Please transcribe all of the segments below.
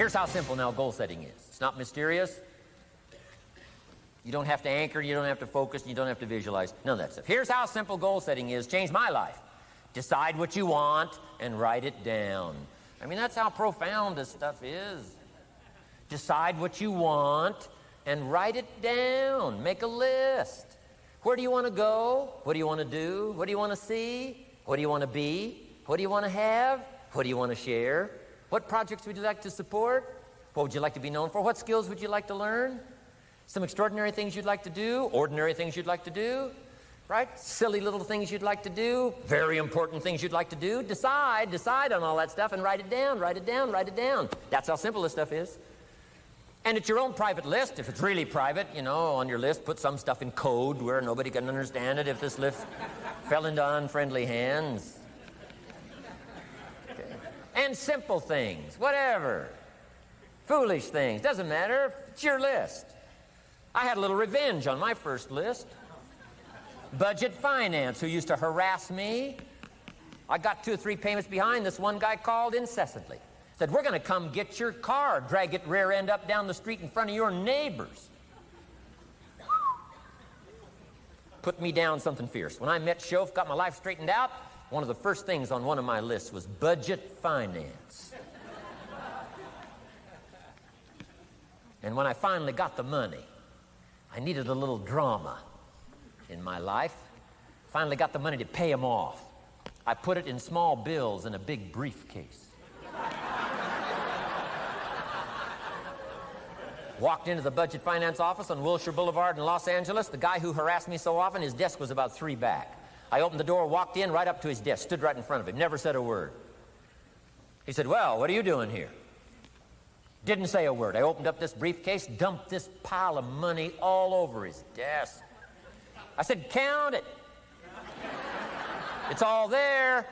Here's how simple now goal setting is. It's not mysterious. You don't have to anchor, you don't have to focus, you don't have to visualize, none of that stuff. Here's how simple goal setting is. Changed my life. Decide what you want and write it down. I mean, that's how profound this stuff is. Decide what you want and write it down. Make a list. Where do you want to go? What do you want to do? What do you want to see? What do you want to be? What do you want to have? What do you want to share? What projects would you like to support? What would you like to be known for? What skills would you like to learn? Some extraordinary things you'd like to do, ordinary things you'd like to do, right? Silly little things you'd like to do, very important things you'd like to do. Decide on all that stuff and write it down, write it down, write it down. That's how simple this stuff is. And it's your own private list. If it's really private, you know, on your list, put some stuff in code where nobody can understand it if this list fell into unfriendly hands. Okay. And simple things, whatever. Foolish things, doesn't matter. It's your list. I had a little revenge on my first list. Budget finance, who used to harass me. I got 2 or 3 payments behind. This one guy called incessantly. Said, we're going to come get your car, drag it rear end up down the street in front of your neighbors. Put me down something fierce. When I met Shof, got my life straightened out, one of the first things on one of my lists was budget finance. And when I finally got the money, I needed a little drama in my life. Finally got the money to pay him off. I put it in small bills in a big briefcase. Walked into the budget finance office on Wilshire Boulevard in Los Angeles. The guy who harassed me so often, his desk was about 3 back. I opened the door, walked in, right up to his desk, stood right in front of him, never said a word. He said, well, what are you doing here? Didn't say a word. I opened up this briefcase, dumped this pile of money all over his desk. I said, count it. It's all there.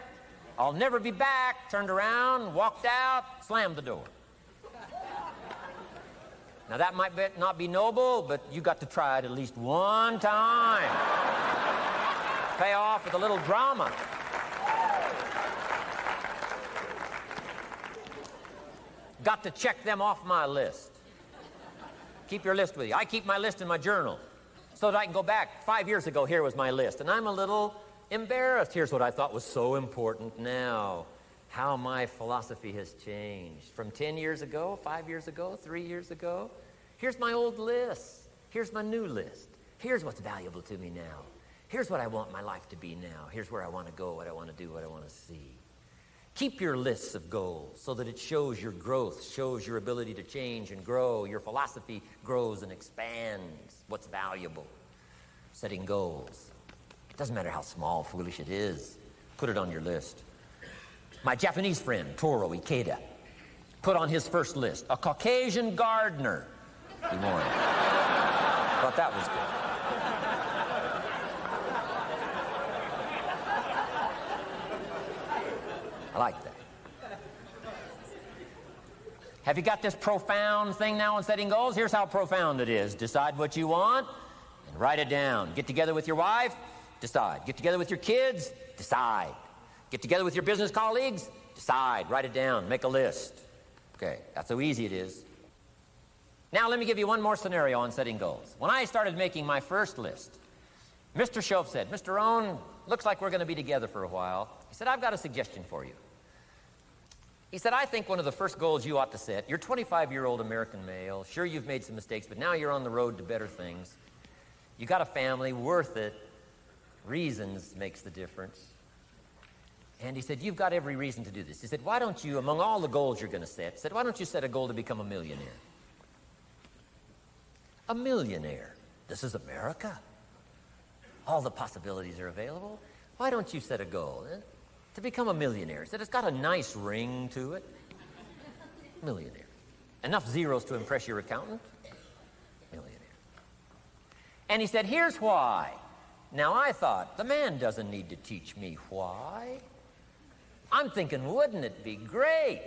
I'll never be back. Turned around, walked out, slammed the door. Now that might not be noble, but you got to try it at least one time. Pay off with a little drama. Got to check them off my list. Keep your list with you. I keep my list in my journal so that I can go back. 5 years ago, here was my list. And I'm a little embarrassed. Here's what I thought was so important now. How my philosophy has changed. From 10 years ago, 5 years ago, 3 years ago. Here's my old list. Here's my new list. Here's what's valuable to me now. Here's what I want my life to be now. Here's where I want to go, what I want to do, what I want to see. Keep your lists of goals so that it shows your growth, shows your ability to change and grow. Your philosophy grows and expands what's valuable. Setting goals. It doesn't matter how small, foolish it is. Put it on your list. My Japanese friend, Toro Ikeda, put on his first list, a Caucasian gardener. Be more. Thought that was good. I like that. Have you got this profound thing now on setting goals? Here's how profound it is. Decide what you want and write it down. Get together with your wife, decide. Get together with your kids, decide. Get together with your business colleagues, decide. Write it down. Make a list. Okay, that's how easy it is. Now let me give you one more scenario on setting goals. When I started making my first list, Mr. Shof said, Mr. Rohn, looks like we're going to be together for a while. He said, I've got a suggestion for you. He said, I think one of the first goals you ought to set, you're a 25-year-old American male. Sure, you've made some mistakes, but now you're on the road to better things. You got a family, worth it. Reasons makes the difference. And he said, you've got every reason to do this. He said, why don't you, among all the goals you're going to set, why don't you set a goal to become a millionaire? A millionaire. This is America. All the possibilities are available. Why don't you set a goal to become a millionaire? He said, it's got a nice ring to it. Millionaire. Enough zeros to impress your accountant? Millionaire. And he said, here's why. Now I thought, the man doesn't need to teach me why. I'm thinking, wouldn't it be great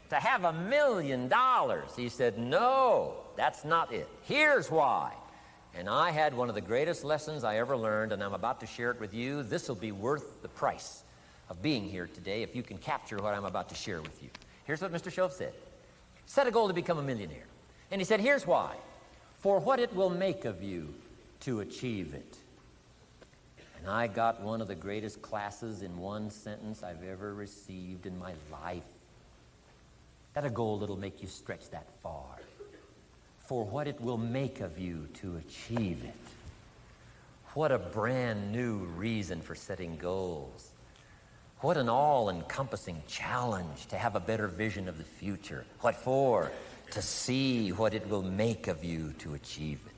to have $1 million? He said, no, that's not it. Here's why. And I had one of the greatest lessons I ever learned, and I'm about to share it with you. This will be worth the price of being here today if you can capture what I'm about to share with you. Here's what Mr. Shof said. Set a goal to become a millionaire. And he said, here's why. For what it will make of you to achieve it. And I got one of the greatest classes in one sentence I've ever received in my life. Set a goal that'll make you stretch that far. For what it will make of you to achieve it. What a brand new reason for setting goals. What an all-encompassing challenge to have a better vision of the future. What for? To see what it will make of you to achieve it.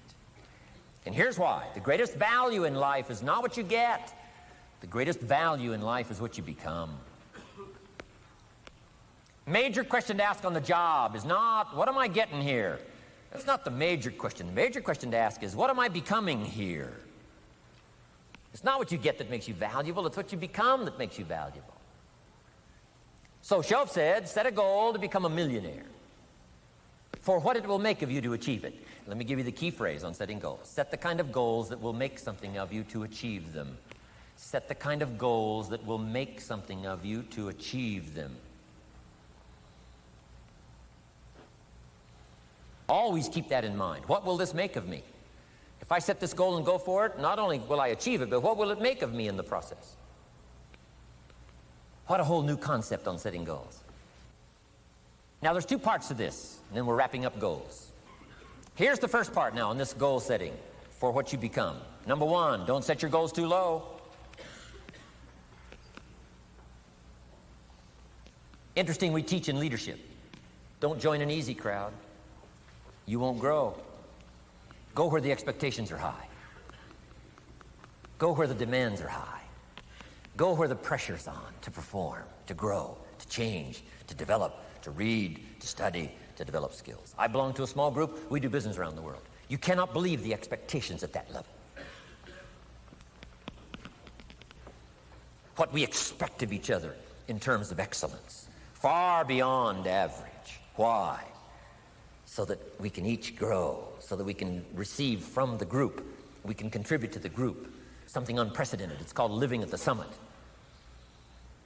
And here's why. The greatest value in life is not what you get. The greatest value in life is what you become. Major question to ask on the job is not, what am I getting here? That's not the major question. The major question to ask is, what am I becoming here? It's not what you get that makes you valuable. It's what you become that makes you valuable. So Shoaff said, set a goal to become a millionaire. For what it will make of you to achieve it. Let me give you the key phrase on setting goals. Set the kind of goals that will make something of you to achieve them. Set the kind of goals that will make something of you to achieve them. Always keep that in mind. What will this make of me? If I set this goal and go for it, not only will I achieve it, but what will it make of me in the process? What a whole new concept on setting goals. Now, there's two parts to this, and then we're wrapping up goals. Here's the first part now in this goal setting for what you become. Number one, don't set your goals too low. Interesting, we teach in leadership. Don't join an easy crowd. You won't grow. Go where the expectations are high. Go where the demands are high. Go where the pressure's on to perform, to grow, to change, to develop, to read, to study, to develop skills. I belong to a small group. We do business around the world. You cannot believe the expectations at that level. What we expect of each other in terms of excellence. Far beyond average. Why? So that we can each grow, so that we can receive from the group, we can contribute to the group, something unprecedented. It's called living at the summit.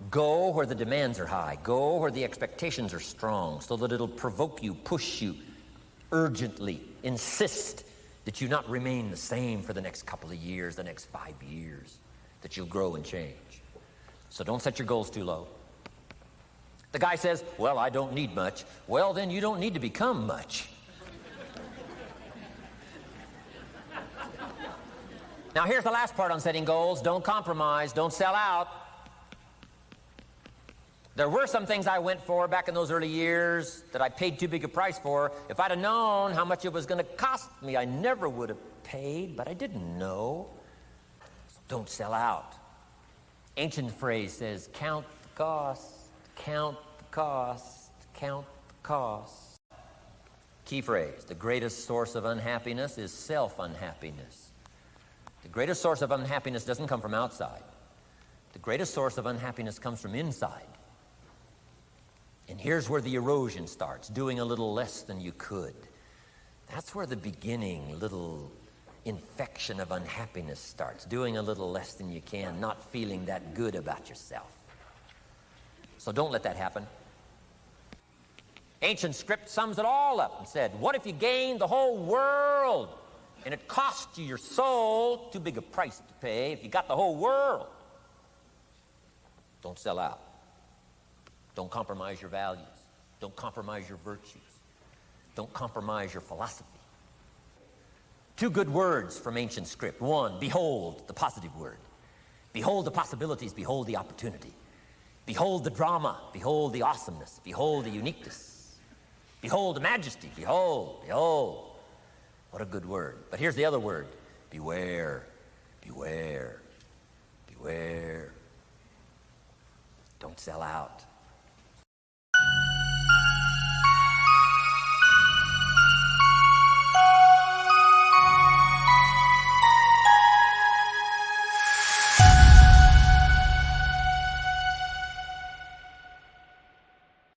Go where the demands are high. Go where the expectations are strong, so that it'll provoke you, push you, urgently insist that you not remain the same for the next couple of years, the next 5 years, that you'll grow and change. So don't set your goals too low. The guy says, well, I don't need much. Well, then you don't need to become much. Now, here's the last part on setting goals. Don't compromise. Don't sell out. There were some things I went for back in those early years that I paid too big a price for. If I'd have known how much it was going to cost me, I never would have paid, but I didn't know. So don't sell out. Ancient phrase says, count the cost. Count the cost, count the cost. Key phrase, the greatest source of unhappiness is self-unhappiness. The greatest source of unhappiness doesn't come from outside. The greatest source of unhappiness comes from inside. And here's where the erosion starts, doing a little less than you could. That's where the beginning little infection of unhappiness starts, doing a little less than you can, not feeling that good about yourself. So don't let that happen. Ancient script sums it all up and said, what if you gained the whole world and it cost you your soul? Too big a price to pay if you got the whole world. Don't sell out. Don't compromise your values. Don't compromise your virtues. Don't compromise your philosophy. Two good words from ancient script. One, behold, the positive word. Behold the possibilities, behold the opportunity. Behold the drama, behold the awesomeness, behold the uniqueness. Behold the majesty, behold, behold. What a good word. But here's the other word. Beware, beware, beware. Don't sell out.